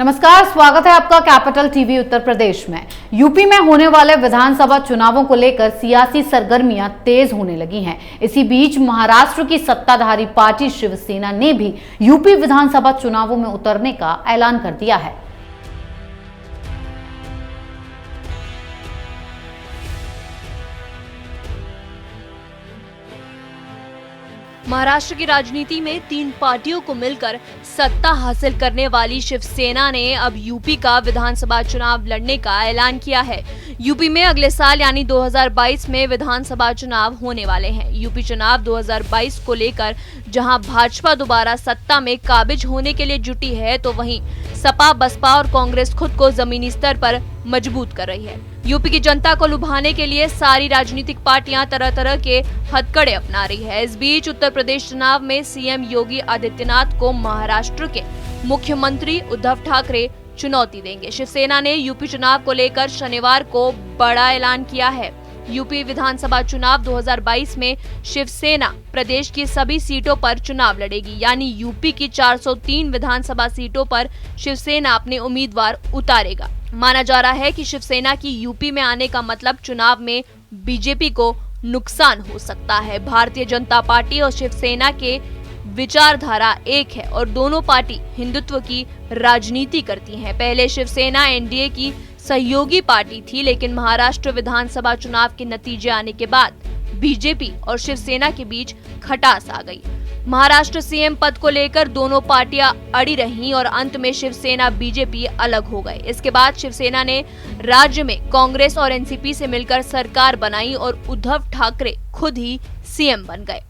नमस्कार, स्वागत है आपका कैपिटल टीवी उत्तर प्रदेश में। यूपी में होने वाले विधानसभा चुनावों को लेकर सियासी सरगर्मियां तेज होने लगी हैं। इसी बीच महाराष्ट्र की सत्ताधारी पार्टी शिवसेना ने भी यूपी विधानसभा चुनावों में उतरने का ऐलान कर दिया है। महाराष्ट्र की राजनीति में तीन पार्टियों को मिलकर सत्ता हासिल करने वाली शिवसेना ने अब यूपी का विधानसभा चुनाव लड़ने का ऐलान किया है। यूपी में अगले साल यानी 2022 में विधानसभा चुनाव होने वाले हैं। यूपी चुनाव 2022 को लेकर जहां भाजपा दोबारा सत्ता में काबिज होने के लिए जुटी है, तो वहीं सपा, बसपा और कांग्रेस खुद को जमीनी स्तर पर मजबूत कर रही है। यूपी की जनता को लुभाने के लिए सारी राजनीतिक पार्टियां तरह तरह के हथकड़े अपना रही है। इस बीच उत्तर प्रदेश चुनाव में सीएम योगी आदित्यनाथ को महाराष्ट्र के मुख्यमंत्री उद्धव ठाकरे चुनौती देंगे। शिवसेना ने यूपी चुनाव को लेकर शनिवार को बड़ा ऐलान किया है। यूपी विधानसभा चुनाव 2022 में शिवसेना प्रदेश की सभी सीटों पर चुनाव लड़ेगी, यानी यूपी की 403 विधानसभा सीटों पर शिवसेना अपने उम्मीदवार उतारेगा। माना जा रहा है कि शिवसेना की यूपी में आने का मतलब चुनाव में बीजेपी को नुकसान हो सकता है। भारतीय जनता पार्टी और शिवसेना के विचारधारा एक है और दोनों पार्टी हिंदुत्व की राजनीति करती हैं। पहले शिवसेना एनडीए की सहयोगी पार्टी थी, लेकिन महाराष्ट्र विधानसभा चुनाव के नतीजे आने के बाद बीजेपी और शिवसेना के बीच खटास आ गई। महाराष्ट्र सीएम पद को लेकर दोनों पार्टियां अड़ी रहीं और अंत में शिवसेना बीजेपी अलग हो गए। इसके बाद शिवसेना ने राज्य में कांग्रेस और एनसीपी से मिलकर सरकार बनाई और उद्धव ठाकरे खुद ही सीएम बन गए।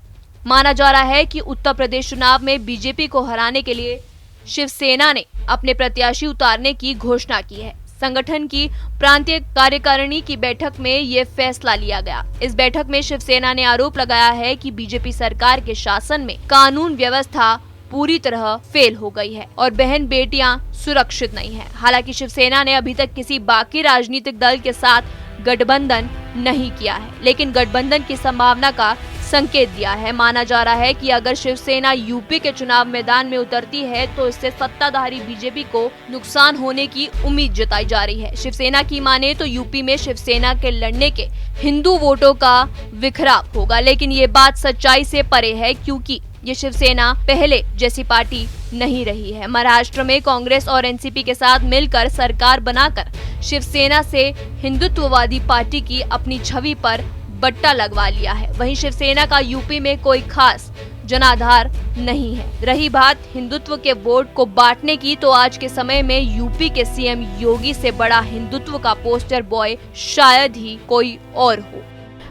माना जा रहा है कि उत्तर प्रदेश चुनाव में बीजेपी को हराने के लिए शिवसेना ने अपने प्रत्याशी उतारने की घोषणा की है। संगठन की प्रांतीय कार्यकारिणी की बैठक में ये फैसला लिया गया। इस बैठक में शिवसेना ने आरोप लगाया है कि बीजेपी सरकार के शासन में कानून व्यवस्था पूरी तरह फेल हो गई है और बहन बेटियां सुरक्षित नहीं है। हालांकि शिवसेना ने अभी तक किसी बाकी राजनीतिक दल के साथ गठबंधन नहीं किया है, लेकिन गठबंधन की संभावना का संकेत दिया है। माना जा रहा है कि अगर शिवसेना यूपी के चुनाव मैदान में उतरती है तो इससे सत्ताधारी बीजेपी को नुकसान होने की उम्मीद जताई जा रही है। शिवसेना की माने तो यूपी में शिवसेना के लड़ने के हिंदू वोटों का बिखराव होगा, लेकिन ये बात सच्चाई से परे है, क्योंकि ये शिवसेना पहले जैसी पार्टी नहीं रही है। महाराष्ट्र में कांग्रेस और एनसीपी के साथ मिलकर सरकार बनाकर शिवसेना से हिंदुत्ववादी पार्टी की अपनी छवि पर बट्टा लगवा लिया है। वहीं शिवसेना का यूपी में कोई खास जनाधार नहीं है। रही बात हिंदुत्व के वोट को बांटने की, तो आज के समय में यूपी के सीएम योगी से बड़ा हिंदुत्व का पोस्टर बॉय शायद ही कोई और हो।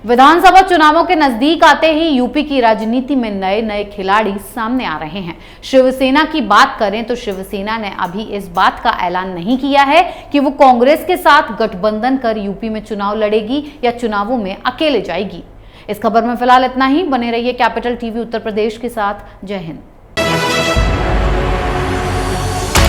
विधानसभा चुनावों के नजदीक आते ही यूपी की राजनीति में नए नए खिलाड़ी सामने आ रहे हैं। शिवसेना की बात करें तो शिवसेना ने अभी इस बात का ऐलान नहीं किया है कि वो कांग्रेस के साथ गठबंधन कर यूपी में चुनाव लड़ेगी या चुनावों में अकेले जाएगी। इस खबर में फिलहाल इतना ही। बने रहिए कैपिटल टीवी उत्तर प्रदेश के साथ। जय हिंद।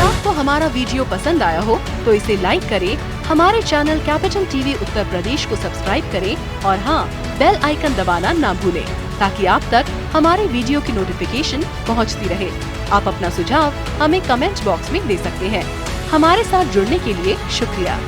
आपको हमारा वीडियो पसंद आया हो तो इसे लाइक करें, हमारे channel capital TV Uttar Pradesh को सब्सक्राइब करें और हाँ, बेल आइकन दबाना ना भूलें ताकि आप तक हमारे वीडियो की नोटिफिकेशन पहुंचती रहे। आप अपना सुझाव हमें कमेंट बॉक्स में दे सकते हैं। हमारे साथ जुड़ने के लिए शुक्रिया।